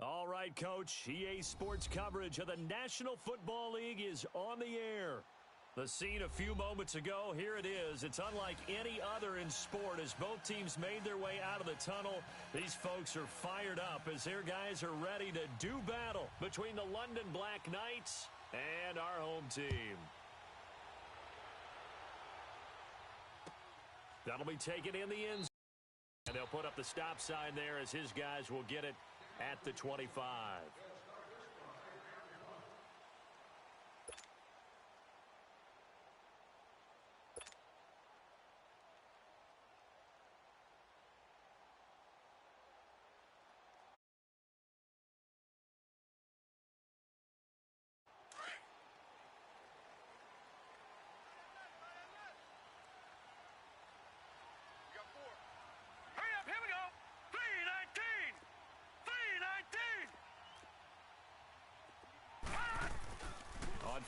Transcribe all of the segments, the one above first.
All right, Coach. EA Sports coverage of the National Football League is on the air. The scene a few moments ago, here it is. It's unlike any other in sport as both teams made their way out of the tunnel. These folks are fired up as their guys are ready to do battle between the London Black Knights and our home team. That'll be taken in the end zone. And they'll put up the stop sign there as his guys will get it at the 25.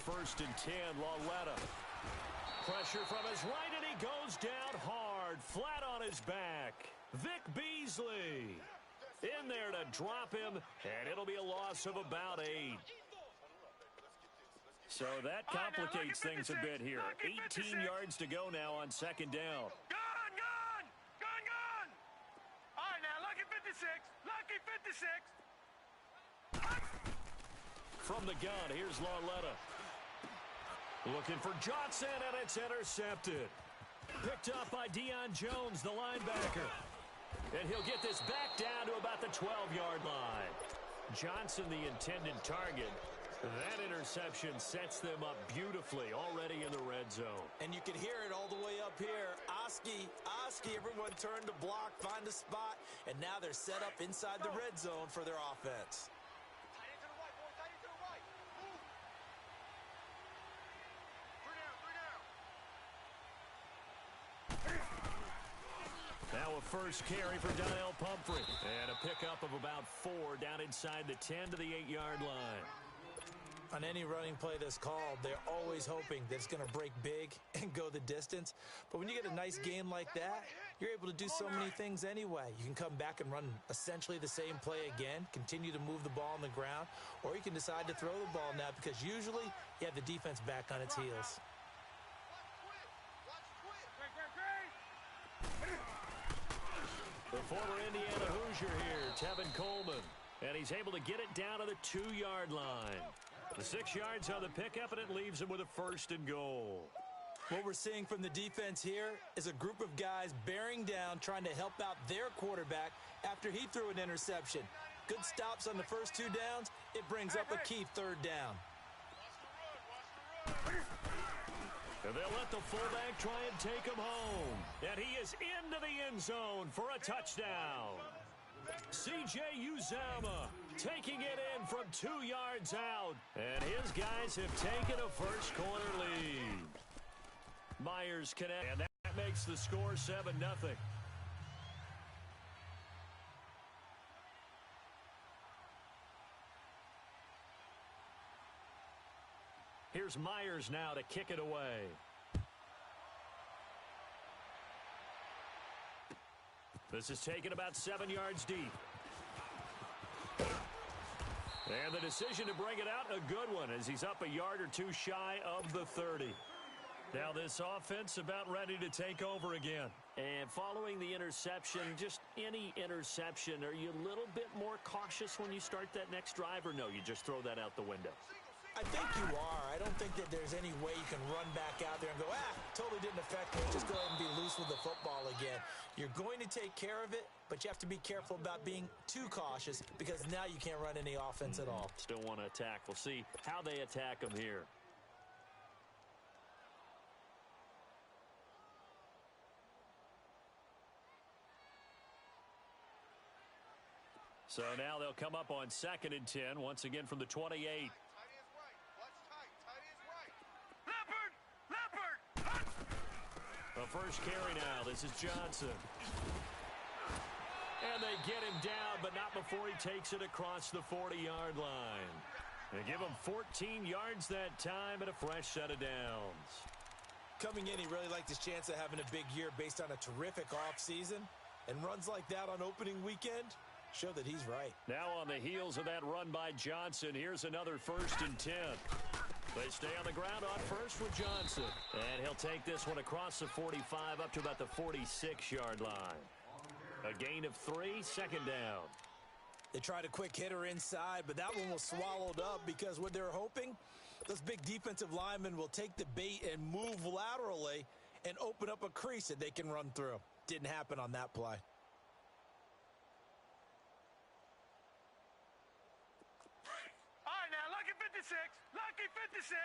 First and 10, Lauletta. Pressure from his right, and he goes down hard, flat on his back. Vic Beasley in there to drop him, and it'll be a loss of about 8. So that complicates things a bit here. 18 yards to go now on second down. Gone! All right, now, lucky 56. From the gun, here's Lauletta. Looking for Johnson, and it's intercepted. Picked up by Deion Jones, the linebacker. And he'll get this back down to about the 12-yard line. Johnson, the intended target. That interception sets them up beautifully already in the red zone. And you can hear it all the way up here. Oski, everyone turned to block, find a spot, and now they're set up inside the red zone for their offense. Now a first carry for Donnell Pumphrey. And a pickup of about 4 down inside the 10 to the 8-yard line. On any running play that's called, they're always hoping that it's going to break big and go the distance. But when you get a nice game like that, you're able to do so many things anyway. You can come back and run essentially the same play again, continue to move the ball on the ground, or you can decide to throw the ball now because usually you have the defense back on its heels. The former Indiana Hoosier here, Tevin Coleman. And he's able to get it down to the 2-yard line. The 6 yards on the pickup, and it leaves him with a first and goal. What we're seeing from the defense here is a group of guys bearing down, trying to help out their quarterback after he threw an interception. Good stops on the first 2 downs. It brings up a key 3rd down. And they'll let the fullback try and take him home. And he is into the end zone for a touchdown. C.J. Uzomah taking it in from 2 yards out. And his guys have taken a first-quarter lead. Myers connect, and that makes the score 7-0. Here's Myers now to kick it away. This is taken about 7 yards deep. And the decision to bring it out, a good one, as he's up a yard or 2 shy of the 30. Now this offense about ready to take over again. And following the interception, just any interception, are you a little bit more cautious when you start that next drive, or no, you just throw that out the window? I think you are. I don't think that there's any way you can run back out there and go, totally didn't affect me. Just go ahead and be loose with the football again. You're going to take care of it, but you have to be careful about being too cautious because now you can't run any offense at all. Still want to attack. We'll see how they attack them here. So now they'll come up on 2nd and 10, once again from the 28. The first carry now. This is Johnson. And they get him down, but not before he takes it across the 40-yard line. They give him 14 yards that time and a fresh set of downs. Coming in, he really liked his chance of having a big year based on a terrific offseason. And runs like that on opening weekend, show that he's right. Now on the heels of that run by Johnson, here's another 1st and 10. They stay on the ground on first with Johnson. And he'll take this one across the 45 up to about the 46-yard line. A gain of 3, 2nd down. They tried a quick hitter inside, but that one was swallowed up because what they're hoping, those big defensive linemen will take the bait and move laterally and open up a crease that they can run through. Didn't happen on that play. All right, now, lucky 56. Lucky 56.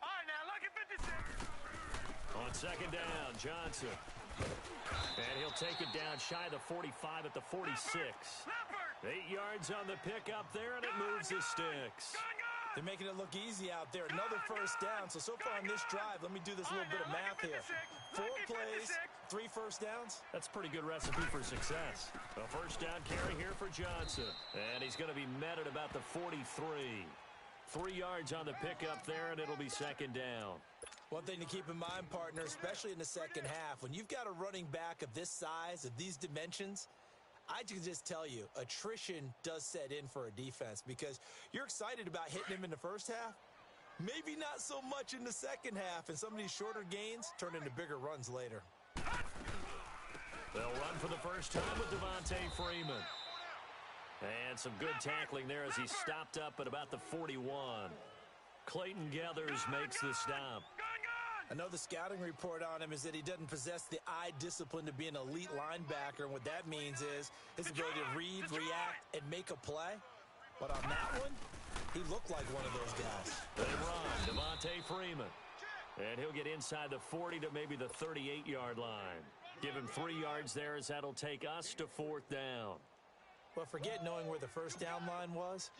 All right, now, lucky 56. On 2nd down, Johnson. And he'll take it down shy of the 45 at the 46. 8 yards on the pickup there, and it moves the sticks. They're making it look easy out there. Another 1st down. So far on this drive, let me do this little bit of math here. 4 plays, 3 1st downs. That's a pretty good recipe for success. A 1st down carry here for Johnson. And he's going to be met at about the 43. 3 yards on the pickup there, and it'll be 2nd down. One thing to keep in mind, partner, especially in the second half, when you've got a running back of this size, of these dimensions, I can just tell you, attrition does set in for a defense because you're excited about hitting him in the first half. Maybe not so much in the second half, and some of these shorter gains turn into bigger runs later. They'll run for the first time with Devontae Freeman. And some good tackling there as he stopped up at about the 41. Clayton Gathers makes the stop. I know the scouting report on him is that he doesn't possess the eye discipline to be an elite linebacker, and what that means is his ability to read, react, and make a play. But on that one, he looked like one of those guys. They run, Devontae Freeman. And he'll get inside the 40 to maybe the 38-yard line. Give him 3 yards there as that'll take us to 4th down. Well, forget knowing where the first down line was.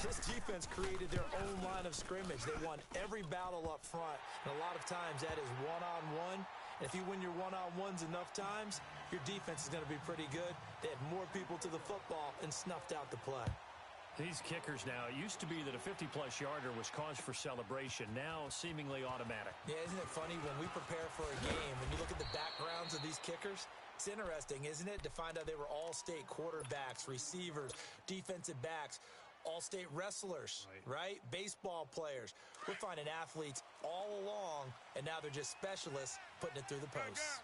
This defense created their own line of scrimmage. They won every battle up front, and a lot of times that is one-on-one. And if you win your one-on-ones enough times, your defense is going to be pretty good. They had more people to the football and snuffed out the play. These kickers now, it used to be that a 50-plus yarder was cause for celebration, now seemingly automatic. Yeah, isn't it funny when we prepare for a game, when you look at the backgrounds of these kickers, it's interesting, isn't it, to find out they were all-state quarterbacks, receivers, defensive backs, all-state wrestlers, right? Baseball players. We're finding athletes all along, and now they're just specialists putting it through the posts.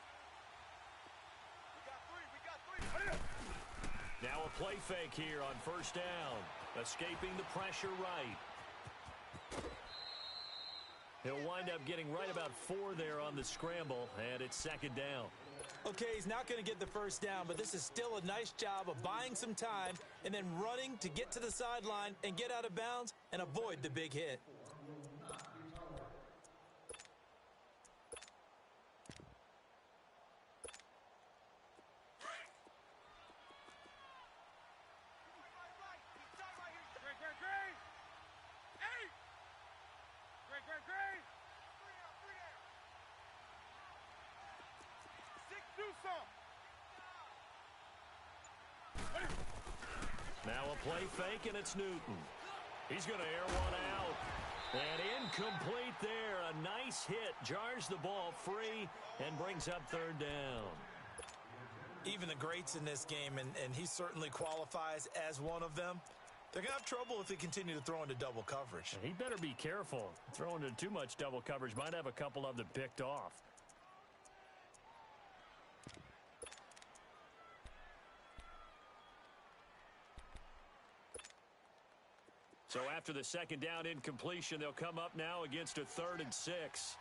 Now a play fake here on 1st down. Escaping the pressure right. He'll wind up getting right about 4 there on the scramble, and it's 2nd down. Okay, he's not going to get the first down, but this is still a nice job of buying some time and then running to get to the sideline and get out of bounds and avoid the big hit. Now a play fake, and it's Newton. He's going to air one out. And incomplete there. A nice hit. Jars the ball free and brings up 3rd down. Even the greats in this game, and he certainly qualifies as one of them, they're going to have trouble if they continue to throw into double coverage. He better be careful. Throwing into too much double coverage might have a couple of them picked off. So after the 2nd down incompletion, they'll come up now against a 3rd and 6.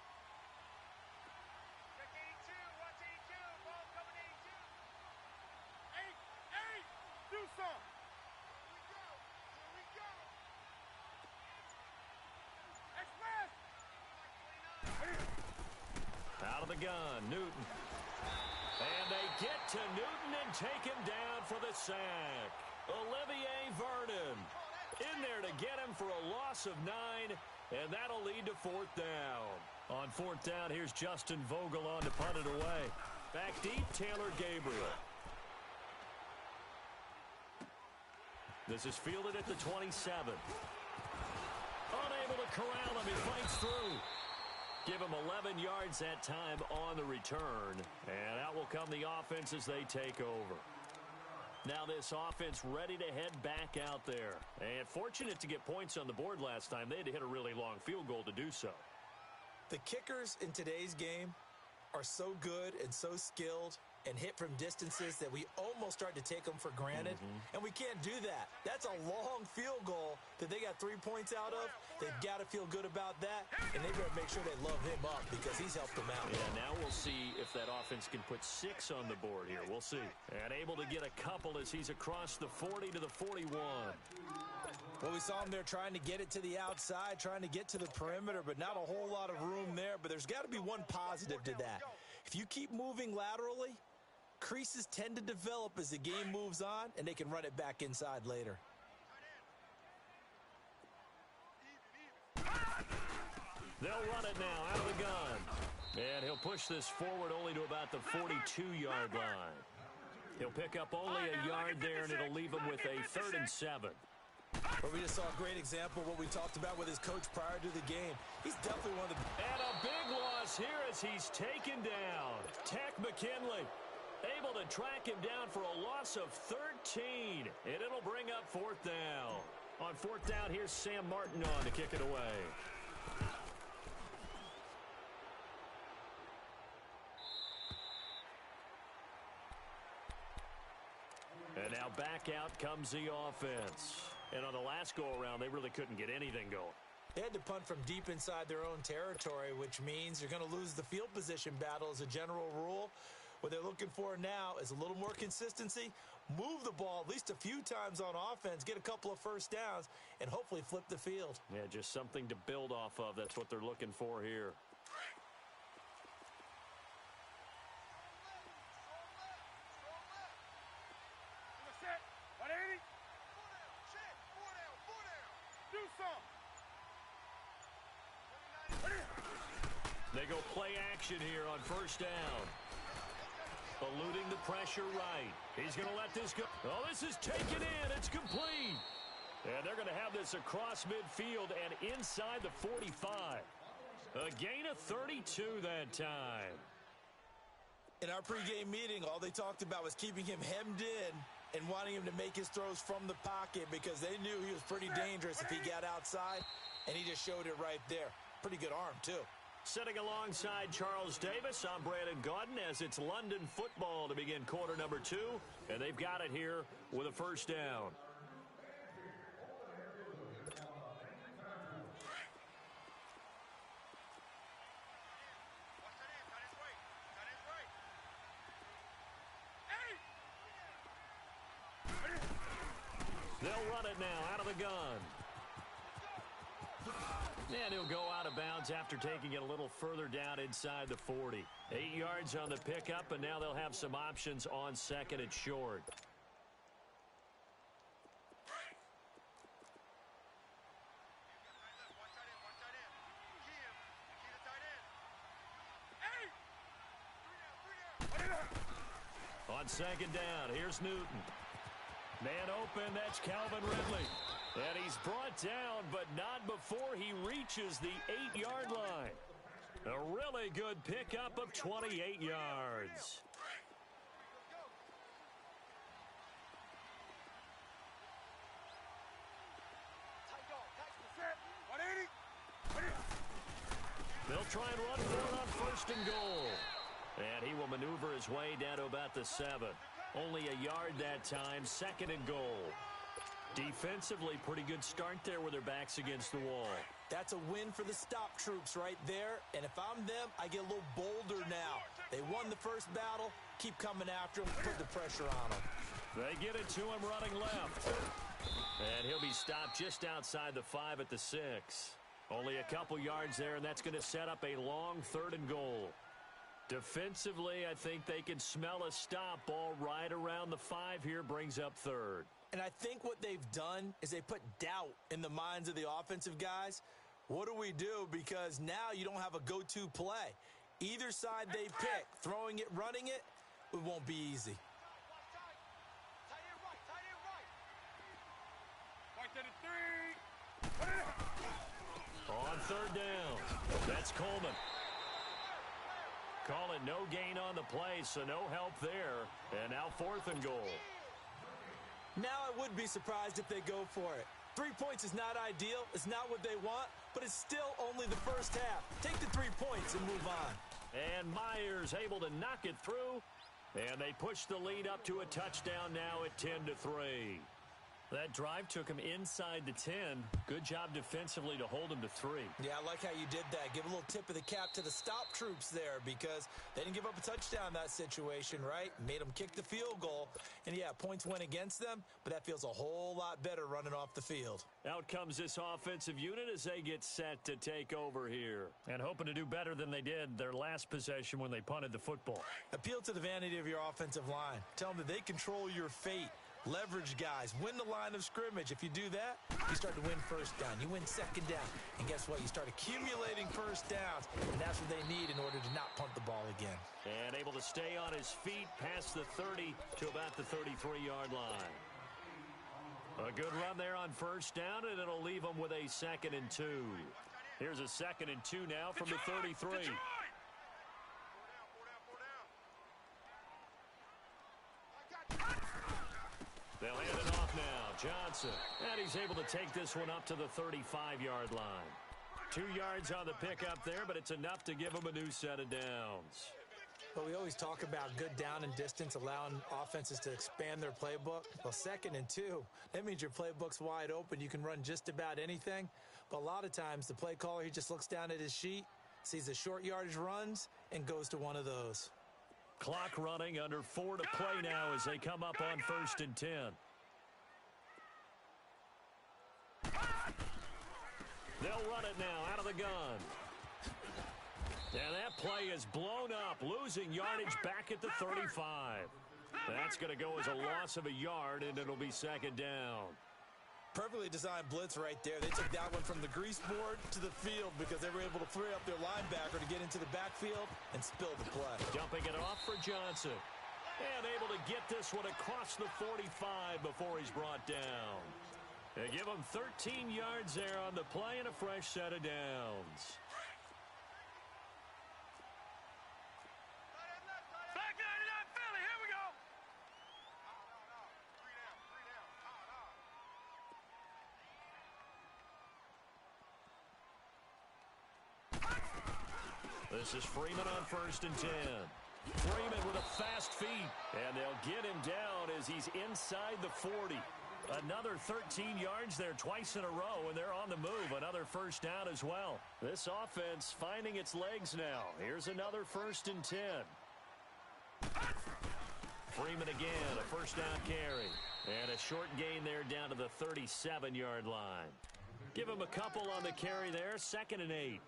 Out of the gun, Newton. And they get to Newton and take him down for the sack. Olivier Vernon in there to get him for a loss of 9, and that'll lead to 4th down. On 4th down, here's Justin Vogel on to punt it away. Back deep, Taylor Gabriel. This is fielded at the 27. Unable to corral him, he fights through. Give him 11 yards that time on the return. And out will come the offense as they take over. Now this offense ready to head back out there. And fortunate to get points on the board last time. They had to hit a really long field goal to do so. The kickers in today's game are so good and so skilled and hit from distances that we almost start to take them for granted. And we can't do that. That's a long field goal that they got 3 points out of. They've got to feel good about that, and they better make sure they love him up because he's helped them out. Yeah, now we'll see if that offense can put 6 on the board here. We'll see. And able to get a couple as he's across the 40 to the 41. Well, we saw him there trying to get it to the outside, trying to get to the perimeter, but not a whole lot of room there. But there's got to be one positive to that. If you keep moving laterally, creases tend to develop as the game moves on, and they can run it back inside later. They'll run it now out of the gun. And he'll push this forward only to about the 42-yard line. He'll pick up only a yard there, and it'll leave him with a 3rd and 7. But we just saw a great example of what we talked about with his coach prior to the game. He's definitely one of the... And a big loss here as he's taken down. Tech McKinley able to track him down for a loss of 13. And it'll bring up 4th down. On 4th down, here's Sam Martin on to kick it away. And now back out comes the offense. And on the last go-around, they really couldn't get anything going. They had to punt from deep inside their own territory, which means you're going to lose the field position battle as a general rule. What they're looking for now is a little more consistency, move the ball at least a few times on offense, get a couple of first downs, and hopefully flip the field. Yeah, just something to build off of. That's what they're looking for here. They go play action here on 1st down. Eluding the pressure right. He's going to let this go. Oh, this is taken in. It's complete. And they're going to have this across midfield and inside the 45. A gain of 32 that time. In our pregame meeting, all they talked about was keeping him hemmed in and wanting him to make his throws from the pocket because they knew he was pretty dangerous if he got outside, and he just showed it right there. Pretty good arm, too. Sitting alongside Charles Davis, I'm Brandon Gaudin as it's London football to begin quarter number 2, and they've got it here with a 1st down. They'll run it now out of the gun. And he'll go out of bounds after taking it a little further down inside the 40. 8 yards on the pickup, and now they'll have some options on 2nd and short. On 2nd down, here's Newton. Man open, that's Calvin Ridley. And he's brought down, but not before he reaches the 8-yard line. A really good pickup of 28 yards. They'll try and run for it on 1st and goal. And he will maneuver his way down to about the 7. Only a yard that time, 2nd and goal. Defensively, pretty good start there with their backs against the wall. That's a win for the stop troops right there. And if I'm them, I get a little bolder now. They won the first battle. Keep coming after him. Put the pressure on him. They get it to him running left. And he'll be stopped just outside the 5 at the 6. Only a couple yards there, and that's going to set up a long 3rd and goal. Defensively, I think they can smell a stop. Ball right around the 5 here, brings up 3rd. And I think what they've done is they put doubt in the minds of the offensive guys. What do we do? Because now you don't have a go-to play. Either side they pick, throwing it, running it, it won't be easy. On 3rd down, that's Coleman. Call it no gain on the play, so no help there. And now 4th and goal. Now I would be surprised if they go for it. 3 points is not ideal. It's not what they want, but it's still only the first half. Take the 3 points and move on. And Myers able to knock it through. And they push the lead up to a touchdown now at 10-3. That drive took him inside the 10. Good job defensively to hold him to 3. Yeah, I like how you did that. Give a little tip of the cap to the stop troops there because they didn't give up a touchdown in that situation, right? Made them kick the field goal. And, yeah, points went against them, but that feels a whole lot better running off the field. Out comes this offensive unit as they get set to take over here. And hoping to do better than they did their last possession when they punted the football. Appeal to the vanity of your offensive line. Tell them that they control your fate. Leverage guys. Win the line of scrimmage. If you do that, you start to win first down. You win second down. And guess what? You start accumulating first downs. And that's what they need in order to not punt the ball again. And able to stay on his feet past the 30 to about the 33-yard line. A good run there on first down, and it'll leave them with a 2nd and 2. Here's a 2nd and 2 now from the 33. They'll hand it off now. Johnson. And he's able to take this one up to the 35-yard line. 2 yards on the pickup there, but it's enough to give him a new set of downs. Well, we always talk about good down and distance, allowing offenses to expand their playbook. Well, 2nd and 2, that means your playbook's wide open. You can run just about anything. But a lot of times, the play caller, he just looks down at his sheet, sees the short yardage runs, and goes to one of those. Clock running, under 4 to play now as they come up on 1st and 10. They'll run it now out of the gun. And that play is blown up, losing yardage back at the 35. That's going to go as a loss of a yard, and it'll be 2nd down. Perfectly designed blitz right there. They took that one from the grease board to the field because they were able to free up their linebacker to get into the backfield and spill the play. Dumping it off for Johnson. And able to get this one across the 45 before he's brought down. They give him 13 yards there on the play and a fresh set of downs. Back 99 Philly, here we go. This is Freeman on 1st and 10. Freeman with a fast feet. And they'll get him down as he's inside the 40. Another 13 yards there twice in a row, and they're on the move. Another first down as well. This offense finding its legs now. Here's another 1st and 10. Freeman again, a first down carry. And a short gain there down to the 37-yard line. Give him a couple on the carry there, 2nd and 8.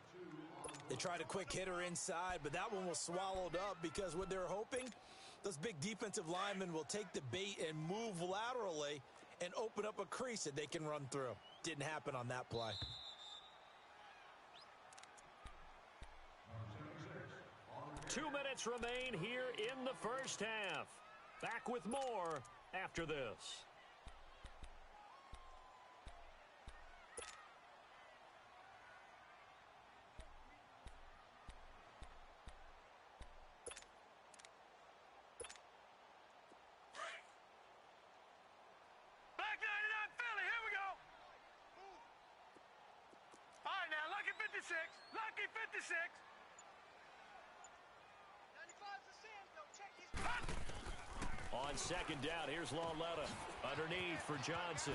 They tried a quick hitter inside, but that one was swallowed up because what they're hoping, those big defensive linemen will take the bait and move laterally and open up a crease that they can run through. Didn't happen on that play. Two minutes remain here in the first half. Back with more after this. Back 99 Philly, here we go. All right, now, lucky 56. Lucky 56. On 2nd down, here's Lauletta underneath for Johnson.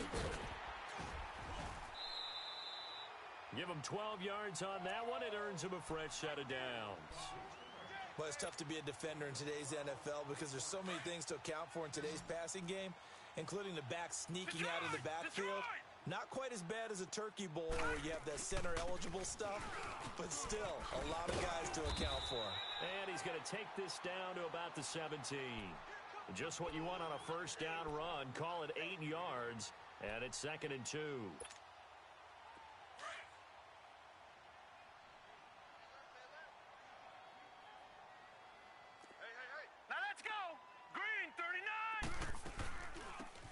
Give him 12 yards on that one. It earns him a fresh set of downs. Well, it's tough to be a defender in today's NFL because there's so many things to account for in today's passing game, including the back sneaking out of the backfield. Not quite as bad as a turkey bowl where you have that center-eligible stuff, but still a lot of guys to account for. And he's going to take this down to about the 17. Just what you want on a first down run. Call it 8 yards, and it's 2nd and 2. Now let's go. Green 39.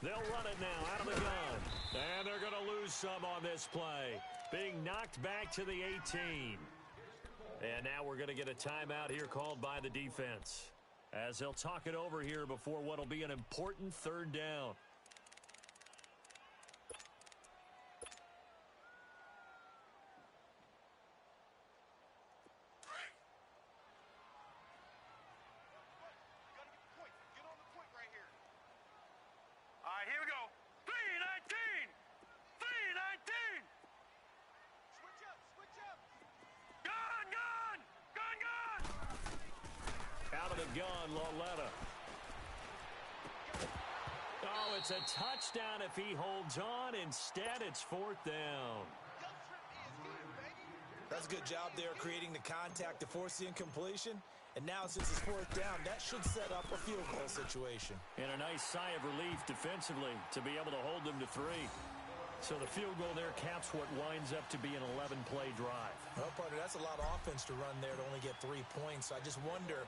They'll run it now out of the gun. And they're going to lose some on this play. Being knocked back to the 18. And now we're going to get a timeout here called by the defense, as they'll talk it over here before what will be an important third down. All right, here we go. 3-19. 3-19. Switch up. Gun. Out of the gun, Lauletta. Oh, it's a touchdown if he holds on. Instead, it's fourth down. That's a good job there creating the contact to force the incompletion. And now, since it's fourth down, that should set up a field goal situation. And a nice sigh of relief defensively to be able to hold them to 3. So the field goal there caps what winds up to be an 11-play drive. Well, partner, that's a lot of offense to run there to only get 3 points. So I just wonder,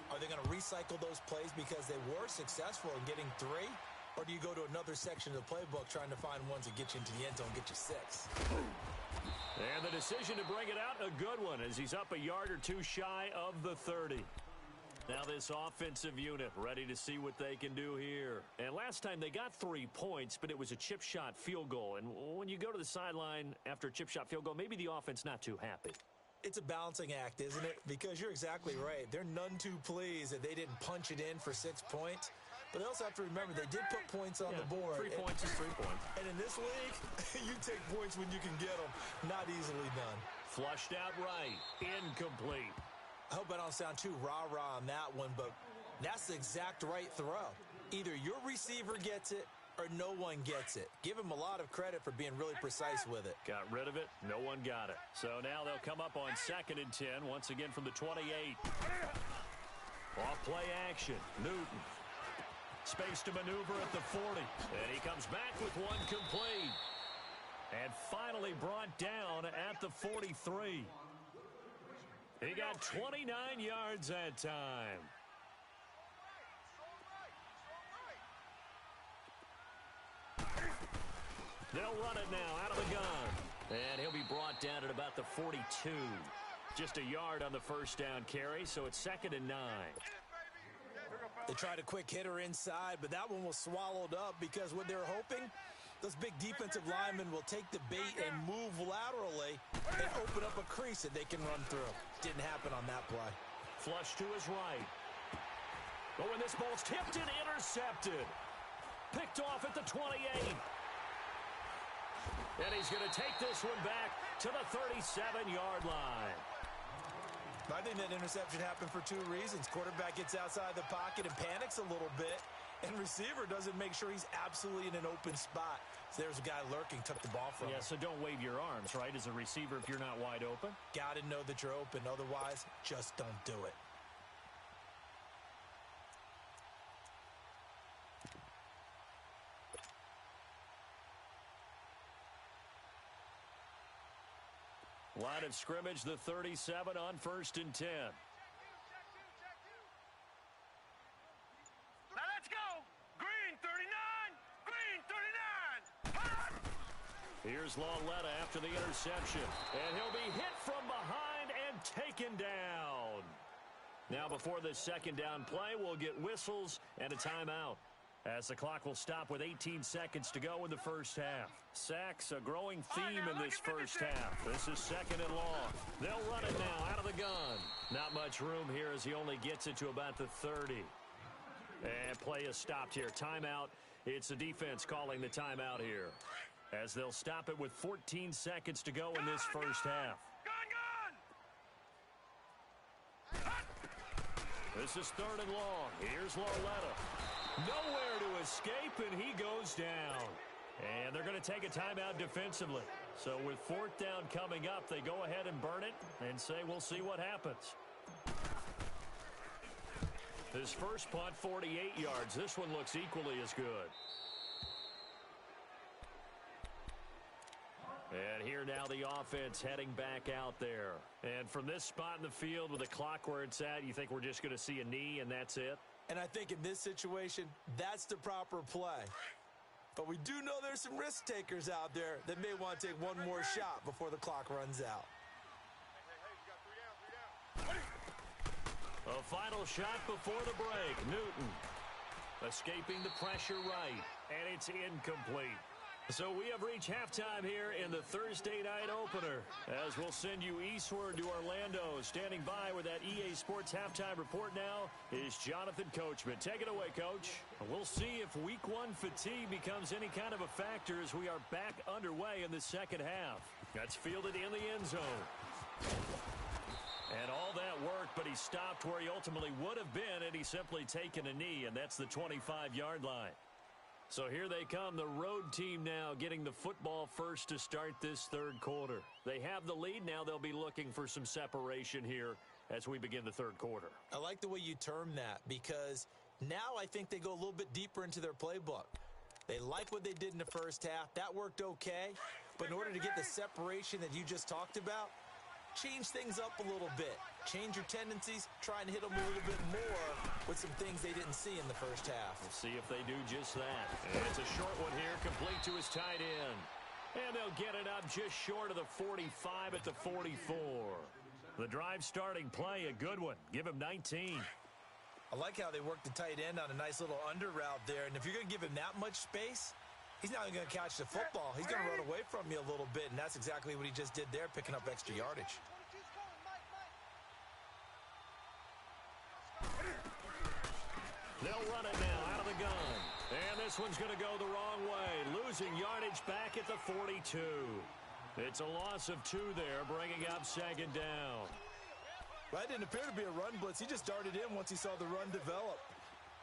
are they going to recycle those plays because they were successful in getting 3? Or do you go to another section of the playbook trying to find ones that get you into the end zone, get you 6? And the decision to bring it out, a good one, as he's up a yard or 2 shy of the 30. Now this offensive unit ready to see what they can do here. And last time they got 3 points, but it was a chip shot field goal. And when you go to the sideline after a chip shot field goal, maybe the offense not too happy. It's a balancing act, isn't it? Because you're exactly right. They're none too pleased that they didn't punch it in for 6 points. But they also have to remember they did put points on the board. 3 points is 3 points. And in this league, you take points when you can get them. Not easily done. Flushed out right. Incomplete. I hope I don't sound too rah-rah on that one, but that's the exact right throw. Either your receiver gets it or no one gets it. Give him a lot of credit for being really precise with it. Got rid of it. No one got it. So now they'll come up on 2nd and 10, once again from the 28. Off play action. Newton. Space to maneuver at the 40. And he comes back with one complete. And finally brought down at the 43. He got 29 yards that time. They'll run it now out of the gun. And he'll be brought down at about the 42. Just a yard on the first down carry, so it's 2nd and 9. They tried a quick hitter inside, but that one was swallowed up because what they're hoping, those big defensive linemen will take the bait and move laterally and open up a crease that they can run through. Didn't happen on that play. Flush to his right. Oh, and this ball's tipped and intercepted. Picked off at the 28. And he's going to take this one back to the 37-yard line. I think that interception happened for 2 reasons. Quarterback gets outside the pocket and panics a little bit, and receiver doesn't make sure he's absolutely in an open spot. So there's a guy lurking, took the ball from him. Yeah, so don't wave your arms, right, as a receiver if you're not wide open. Got to know that you're open. Otherwise, just don't do it. Line of scrimmage, the 37 on 1st and 10. Now let's go. Green 39. Green 39. Here's Lauletta after the interception. And he'll be hit from behind and taken down. Now before this 2nd down play, we'll get whistles and a timeout, as the clock will stop with 18 seconds to go in the first half. Sacks, a growing theme in this first half. This is 2nd and long. They'll run it now out of the gun. Not much room here as he only gets it to about the 30. And play is stopped here. Timeout. It's the defense calling the timeout here, as they'll stop it with 14 seconds to go in this first half. This is 3rd and long. Here's Lauletta. Nowhere to escape, and he goes down. And they're going to take a timeout defensively. So with 4th down coming up, they go ahead and burn it and say, we'll see what happens. His first punt, 48 yards. This one looks equally as good. And here now the offense heading back out there. And from this spot in the field with the clock where it's at, you think we're just going to see a knee and that's it? And I think in this situation, that's the proper play. But we do know there's some risk takers out there that may want to take one more shot before the clock runs out. A final shot before the break. Newton escaping the pressure right, and it's incomplete. So we have reached halftime here in the Thursday night opener, as we'll send you eastward to Orlando. Standing by with that EA Sports halftime report now is Jonathan Coachman. Take it away, Coach. We'll see if Week 1 fatigue becomes any kind of a factor as we are back underway in the second half. That's fielded in the end zone. And all that work, but he stopped where he ultimately would have been, and he's simply taken a knee, and that's the 25-yard line. So here they come, the road team now getting the football first to start this third quarter. They have the lead. Now they'll be looking for some separation here as we begin the third quarter. I like the way you term that, because now I think they go a little bit deeper into their playbook. They like what they did in the first half. That worked okay. But in order to get the separation that you just talked about, change things up a little bit. Change your tendencies, try and hit them a little bit more with some things they didn't see in the first half. We'll see if they do just that. And it's a short one here, complete to his tight end. And they'll get it up just short of the 45 at the 44. The drive starting play, a good one. Give him 19. I like how they work the tight end on a nice little under route there. And if you're going to give him that much space, he's not even going to catch the football. He's going to run away from you a little bit, and that's exactly what he just did there, picking up extra yardage. They'll run it now out of the gun. And this one's going to go the wrong way. Losing yardage back at the 42. It's a loss of 2 there, bringing up second down. That didn't appear to be a run blitz. He just darted in once he saw the run develop.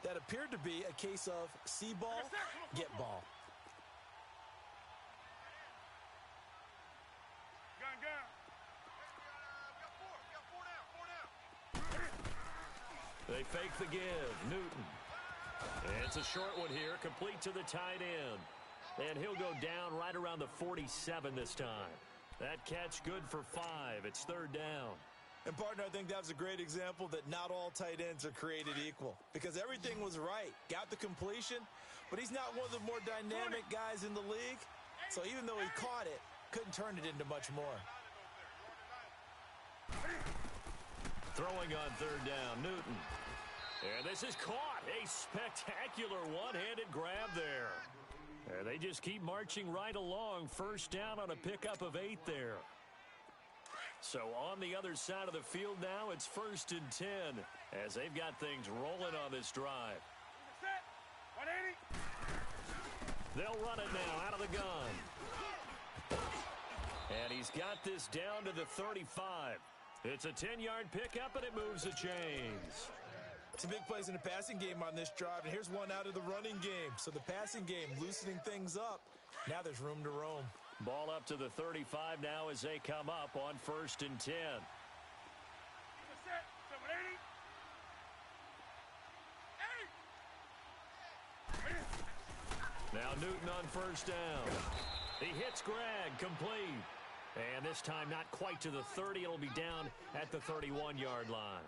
That appeared to be a case of see ball, get ball. They fake the give. Newton. It's a short one here, complete to the tight end. And he'll go down right around the 47 this time. That catch good for 5. It's third down. And, partner, I think that was a great example that not all tight ends are created equal, because everything was right. Got the completion, but he's not one of the more dynamic guys in the league. So even though he caught it, couldn't turn it into much more. Throwing on third down, Newton. And this is caught. A spectacular one-handed grab there. And they just keep marching right along. First down on a pickup of 8 there. So on the other side of the field now, it's 1st and 10 as they've got things rolling on this drive. They'll run it now out of the gun. And he's got this down to the 35. It's a 10-yard pickup, and it moves the chains. Some big plays in the passing game on this drive, and here's one out of the running game. So the passing game loosening things up. Now there's room to roam. Ball up to the 35 now as they come up on 1st and 10. Now Newton on first down. He hits Greg, complete. And this time not quite to the 30. It'll be down at the 31-yard line.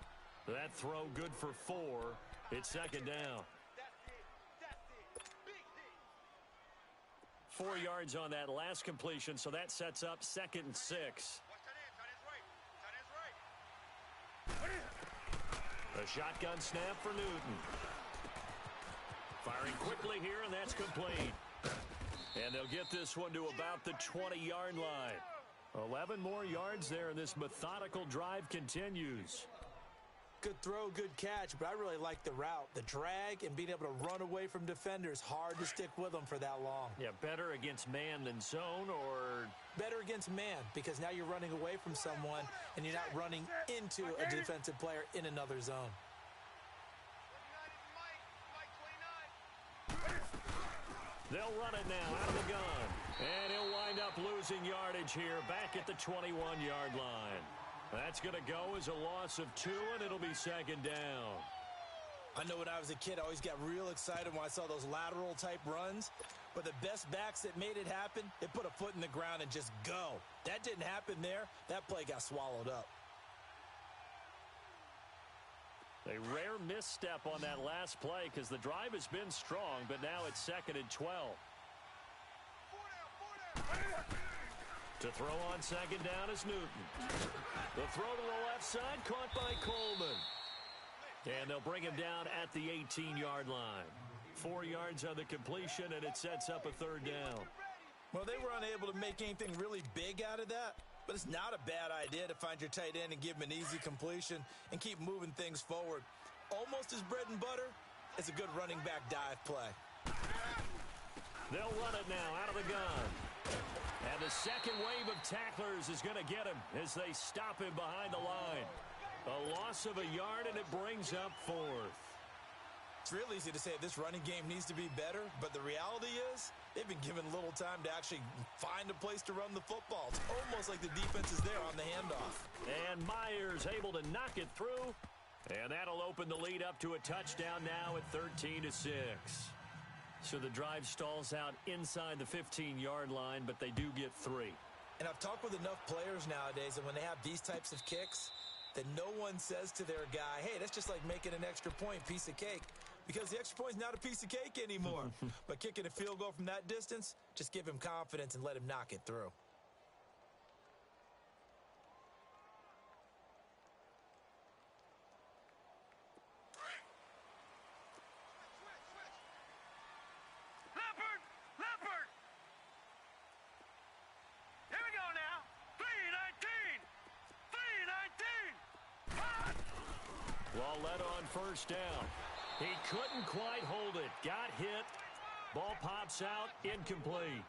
That throw good for 4. It's second down. 4 yards on that last completion, so that sets up 2nd and 6. A shotgun snap for Newton. Firing quickly here, and that's complete. And they'll get this one to about the 20-yard line. 11 more yards there, and this methodical drive continues. Good throw, good catch, but I really like the route. The drag and being able to run away from defenders, hard to stick with them for that long. Yeah, better against man than zone, or? Better against man, because now you're running away from someone and you're not running into a defensive player in another zone. They'll run it now out of the gun. And he'll wind up losing yardage here back at the 21-yard line. That's going to go as a loss of 2, and it'll be second down. I know when I was a kid, I always got real excited when I saw those lateral-type runs. But the best backs that made it happen, they put a foot in the ground and just go. That didn't happen there. That play got swallowed up. A rare misstep on that last play because the drive has been strong, but now it's 2nd and 12. To throw on second down is Newton. The throw to the left side, caught by Coleman. And they'll bring him down at the 18-yard line. 4 yards on the completion, and it sets up a third down. Well, they were unable to make anything really big out of that, but it's not a bad idea to find your tight end and give him an easy completion and keep moving things forward. Almost as bread and butter as a good running back dive play. They'll run it now out of the gun. And the second wave of tacklers is going to get him as they stop him behind the line. A loss of a yard, and it brings up fourth. It's real easy to say this running game needs to be better, but the reality is they've been given little time to actually find a place to run the football. It's almost like the defense is there on the handoff. And Myers able to knock it through, and that'll open the lead up to a touchdown now at 13-6. So the drive stalls out inside the 15-yard line, but they do get 3. And I've talked with enough players nowadays, and when they have these types of kicks, that no one says to their guy, hey, that's just like making an extra point, piece of cake. Because the extra point's not a piece of cake anymore. But kicking a field goal from that distance, just give him confidence and let him knock it through. Leopard! Here we go now. 3-19! Lawletta on first down. He couldn't quite hold it. Got hit. Ball pops out. Incomplete.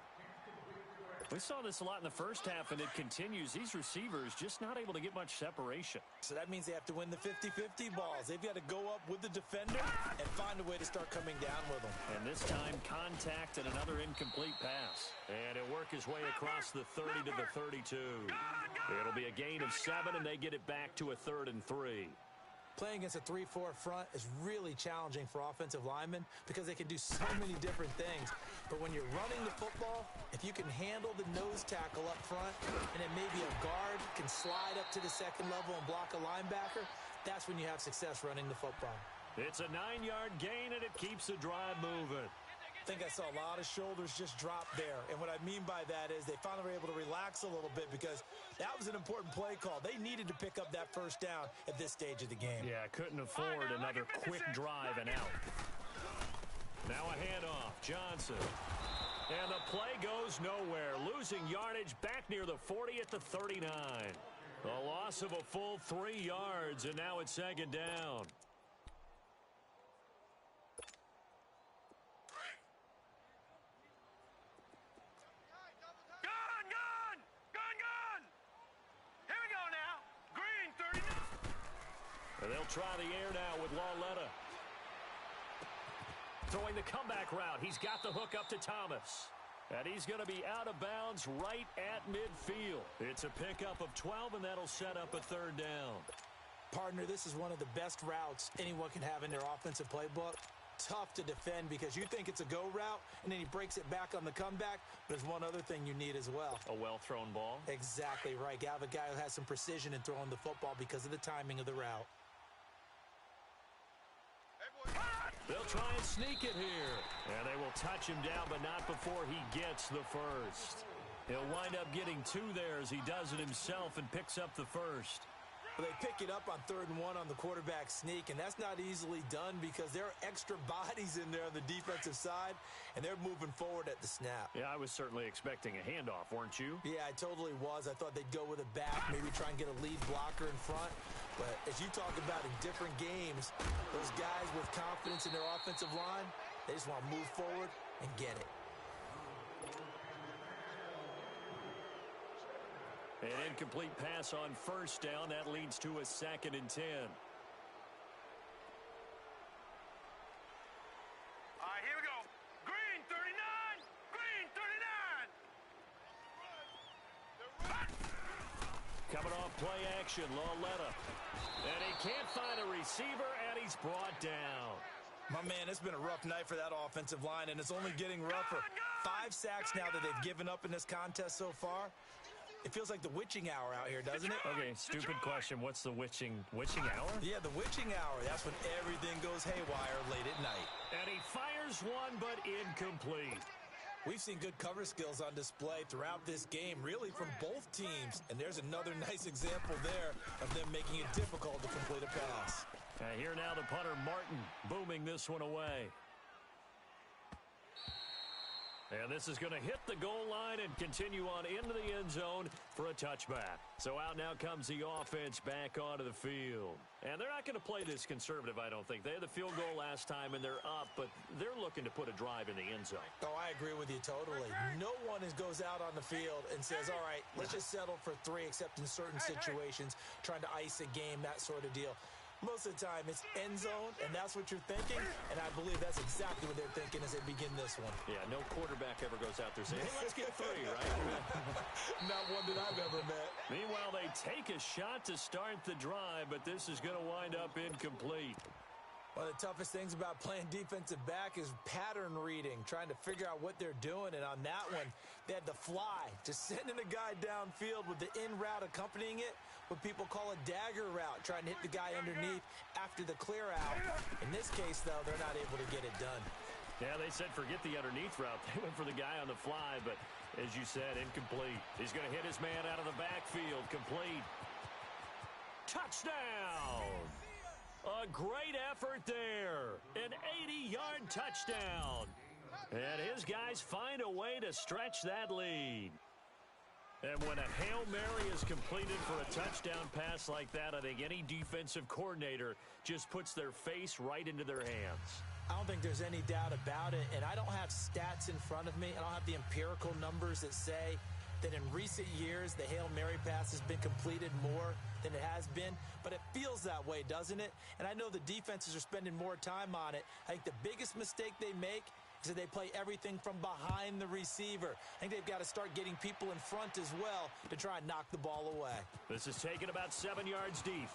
We saw this a lot in the first half, and it continues. These receivers just not able to get much separation. So that means they have to win the 50-50 balls. They've got to go up with the defender and find a way to start coming down with them. And this time, contact and another incomplete pass. And it'll work his way across the 30 to the 32. It'll be a gain of 7, and they get it back to a 3rd and 3. Playing against a 3-4 front is really challenging for offensive linemen because they can do so many different things. But when you're running the football, if you can handle the nose tackle up front and then maybe a guard can slide up to the second level and block a linebacker, that's when you have success running the football. It's a 9-yard gain, and it keeps the drive moving. I think I saw a lot of shoulders just drop there. And what I mean by that is they finally were able to relax a little bit because that was an important play call. They needed to pick up that first down at this stage of the game. Yeah, couldn't afford another quick drive and out. Now a handoff. Johnson. And the play goes nowhere. Losing yardage back near the 40 at the 39. A loss of a full 3 yards, and now it's second down. They'll try the air now with Lawletta. Throwing the comeback route. He's got the hook up to Thomas. And he's going to be out of bounds right at midfield. It's a pickup of 12, and that'll set up a 3rd down. Partner, this is one of the best routes anyone can have in their offensive playbook. Tough to defend because you think it's a go route, and then he breaks it back on the comeback. But there's one other thing you need as well. A well-thrown ball? Exactly right. You have a guy who has some precision in throwing the football because of the timing of the route. They'll try and sneak it here. And they will touch him down, but not before he gets the first. He'll wind up getting 2 there as he does it himself and picks up the first. Well, they pick it up on 3rd and 1 on the quarterback sneak, and that's not easily done because there are extra bodies in there on the defensive side, and they're moving forward at the snap. Yeah, I was certainly expecting a handoff, weren't you? Yeah, I totally was. I thought they'd go with a back, maybe try and get a lead blocker in front. But as you talk about in different games, those guys with confidence in their offensive line, they just want to move forward and get it. An incomplete pass on first down. That leads to a 2nd and 10. All right, here we go. Green 39. Green 39. Coming off play action, Lawletta. And he can't find a receiver, and he's brought down. My man, it's been a rough night for that offensive line, and it's only getting rougher. 5 sacks now that they've given up in this contest so far. It feels like the witching hour out here, doesn't it? Okay, stupid question. What's the witching hour? Yeah, the witching hour. That's when everything goes haywire late at night. And he fires one, but incomplete. We've seen good cover skills on display throughout this game, really from both teams. And there's another nice example there of them making it difficult to complete a pass. Here now the punter, Martin, booming this one away. And this is going to hit the goal line and continue on into the end zone for a touchback. So out now comes the offense back onto the field. And they're not going to play this conservative, I don't think. They had the field goal last time, and they're up, but they're looking to put a drive in the end zone. Oh, I agree with you totally. No one goes out on the field and says, all right, let's just settle for 3, except in certain situations, trying to ice a game, that sort of deal. Most of the time, it's end zone, and that's what you're thinking, and I believe that's exactly what they're thinking as they begin this one. Yeah, no quarterback ever goes out there saying, hey, let's get 3, right? Not one that I've ever met. Meanwhile, they take a shot to start the drive, but this is going to wind up incomplete. One of the toughest things about playing defensive back is pattern reading, trying to figure out what they're doing. And on that one, they had the fly, just sending a guy downfield with the in route accompanying it, what people call a dagger route, trying to hit the guy underneath after the clear out. In this case, though, they're not able to get it done. Yeah, they said forget the underneath route. They went for the guy on the fly, but as you said, incomplete. He's going to hit his man out of the backfield, complete. Touchdown! A great effort there. An 80-yard touchdown. And his guys find a way to stretch that lead. And when a Hail Mary is completed for a touchdown pass like that, I think any defensive coordinator just puts their face right into their hands. I don't think there's any doubt about it, and I don't have stats in front of me. I don't have the empirical numbers that say that in recent years the Hail Mary pass has been completed more than it has been, but it feels that way, doesn't it? And I know the defenses are spending more time on it. I think the biggest mistake they make is that they play everything from behind the receiver. I think they've got to start getting people in front as well to try and knock the ball away. This is taken about 7 yards deep.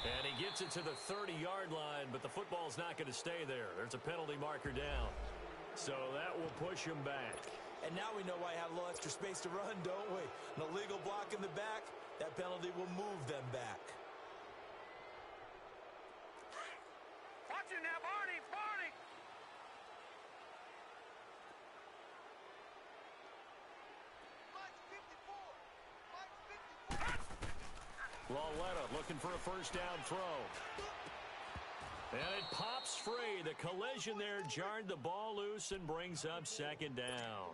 And he gets it to the 30-yard line, but the football's not going to stay there. There's a penalty marker down. So that will push him back. And now we know why he had a little extra space to run, don't we? An illegal block in the back, that penalty will move them back. Watch him now, Barney! Barney! Lauletta looking for a first down throw. And it pops free. The collision there jarred the ball loose and brings up second down.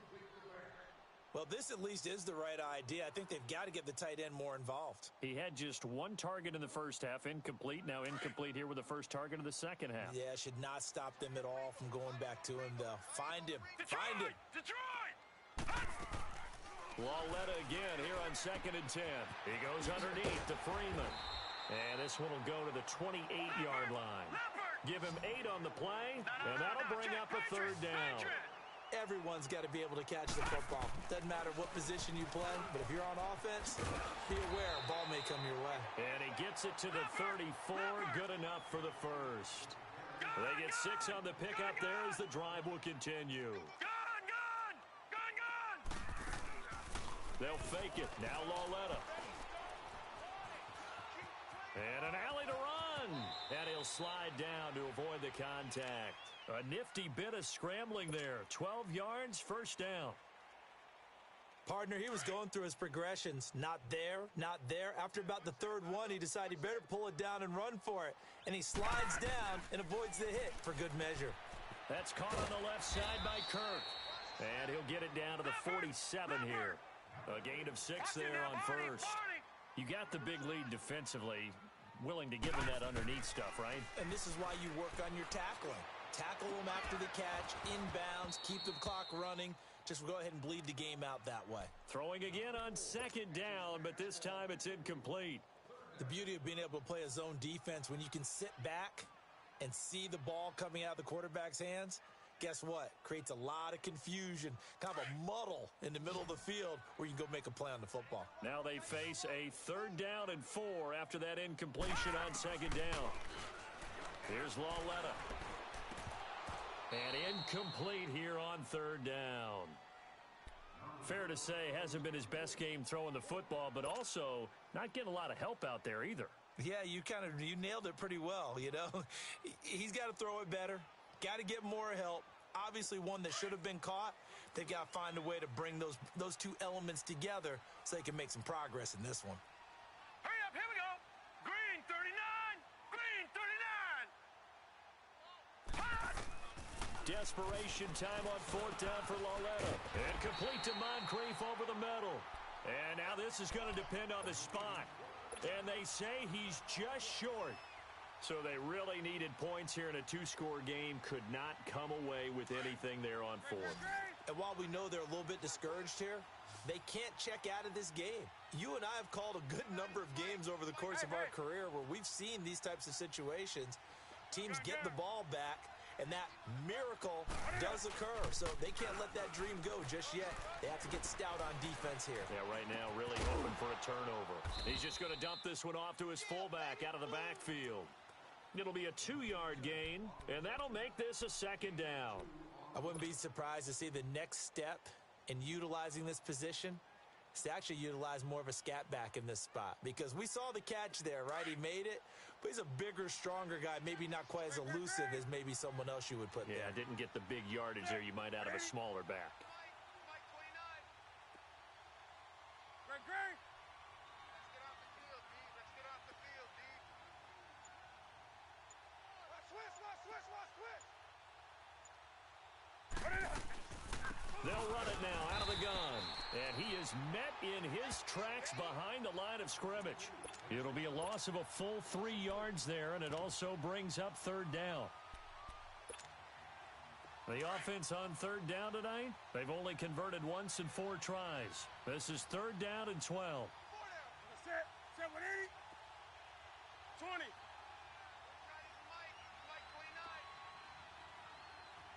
Well, this at least is the right idea. I think they've got to get the tight end more involved. He had just one target in the first half, incomplete. Now incomplete here with the first target of the second half. Yeah, should not stop them at all from going back to him, though. Find him. Find him. Detroit! Lauletta again here on 2nd and 10. He goes underneath to Freeman. And this one will go to the 28-yard line. Give him 8 on the play, and that'll bring up a third down. Everyone's got to be able to catch the football. Doesn't matter what position you play, but if you're on offense, be aware a ball may come your way. And he gets it to the 34, good enough for the first. They get 6 on the pickup there as the drive will continue. Gun! They'll fake it. Now Lauletta. And an alley to run. And he'll slide down to avoid the contact. A nifty bit of scrambling there. 12 yards, first down. Partner, he was going through his progressions. Not there, not there. After about the third one, he decided he better pull it down and run for it. And he slides down and avoids the hit for good measure. That's caught on the left side by Kirk. And he'll get it down to the 47 here. A gain of 6 there on first. You got the big lead defensively, willing to give him that underneath stuff, right? And this is why you work on your tackling. Tackle them after the catch, inbounds, keep the clock running. Just go ahead and bleed the game out that way. Throwing again on 2nd down, but this time it's incomplete. The beauty of being able to play a zone defense when you can sit back and see the ball coming out of the quarterback's hands, guess what? Creates a lot of confusion, kind of a muddle in the middle of the field where you can go make a play on the football. Now they face a 3rd down and 4 after that incompletion on 2nd down. Here's Lauletta. And incomplete here on 3rd down. Fair to say, hasn't been his best game throwing the football, but also not getting a lot of help out there either. Yeah, you nailed it pretty well, you know. He's got to throw it better. Got to get more help. Obviously one that should have been caught. They've got to find a way to bring those two elements together so they can make some progress in this one. Hurry up, here we go. Desperation time on fourth down for Lauletta. And complete to Moncrief over the middle. And now this is going to depend on the spot. And they say he's just short. So they really needed points here in a two-score game. Could not come away with anything there on fourth. And while we know they're a little bit discouraged here, they can't check out of this game. You and I have called a good number of games over the course of our career where we've seen these types of situations. Teams get the ball back, and that miracle does occur. So they can't let that dream go just yet. They have to get stout on defense here. Yeah, right now really hoping for a turnover. He's just going to dump this one off to his fullback out of the backfield. It'll be a 2-yard gain, and that'll make this a second down. I wouldn't be surprised to see the next step in utilizing this position is to actually utilize more of a scat back in this spot, because we saw the catch there, right? He made it, but he's a bigger, stronger guy, maybe not quite as elusive as maybe someone else you would put there. Yeah, didn't get the big yardage there you might out of a smaller back. They'll run it now out of the gun. And he is met in his tracks behind the line of scrimmage. It'll be a loss of a full 3 yards there, and it also brings up third down. The offense on third down tonight, they've only converted once in 4 tries. This is third down and 12. Set 180. 20.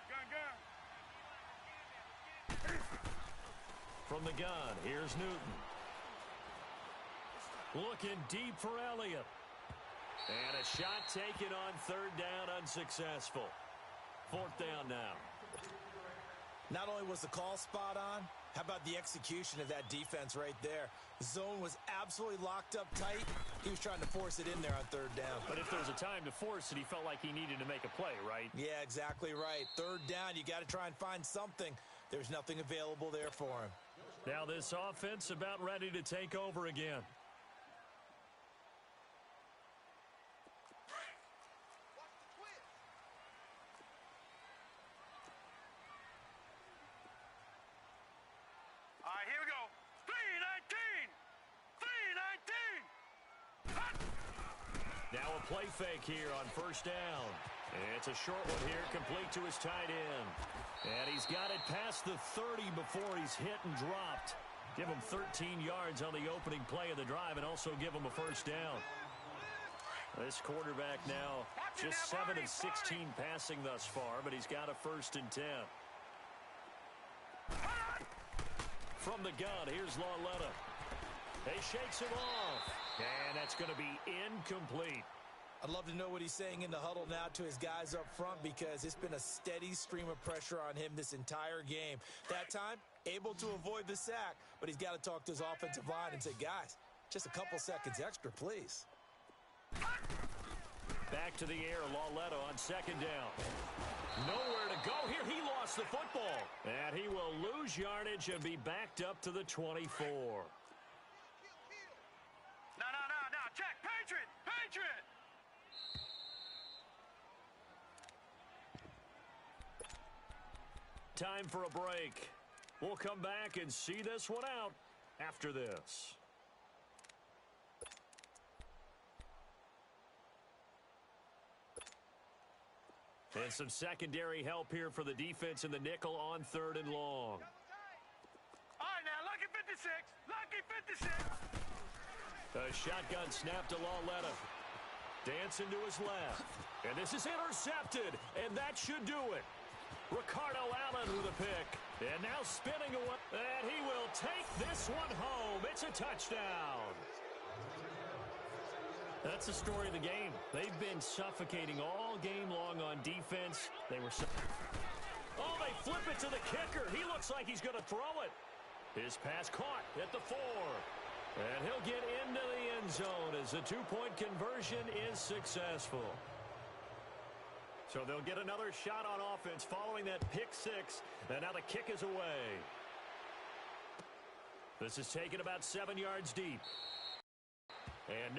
Gun. From the gun, here's Newton. Looking deep for Elliott. And a shot taken on third down, unsuccessful. Fourth down now. Not only was the call spot on, how about the execution of that defense right there? The zone was absolutely locked up tight. He was trying to force it in there on third down. But if there was a time to force it, he felt like he needed to make a play, right? Yeah, exactly right. Third down, you got to try and find something. There's nothing available there for him. Now this offense about ready to take over again. All right, here we go. 3-19. Now a play fake here on first down. And it's a short one here, complete to his tight end. And he's got it past the 30 before he's hit and dropped. Give him 13 yards on the opening play of the drive and also give him a first down. This quarterback now just 7 of 16 passing thus far, but he's got a 1st and 10. From the gun, here's Lauletta. He shakes him off, and that's going to be incomplete. I'd love to know what he's saying in the huddle now to his guys up front, because it's been a steady stream of pressure on him this entire game. That time, able to avoid the sack, but he's got to talk to his offensive line and say, guys, just a couple seconds extra, please. Back to the air, Lauletta on second down. Nowhere to go here. He lost the football. And he will lose yardage and be backed up to the 24. No. Check. Patriot. Time for a break. We'll come back and see this one out after this. And some secondary help here for the defense in the nickel on third and long. All right, now, lucky 56. Lucky 56. A shotgun snap to Lauletta. Dancing to his left. And this is intercepted, and that should do it. Ricardo Allen with a pick. And now spinning away. And he will take this one home. It's a touchdown. That's the story of the game. They've been suffocating all game long on defense. They were... Oh, they flip it to the kicker. He looks like he's going to throw it. His pass caught at the 4. And he'll get into the end zone as the two-point conversion is successful. So they'll get another shot on offense following that pick 6. And now the kick is away. This is taken about 7 yards deep. And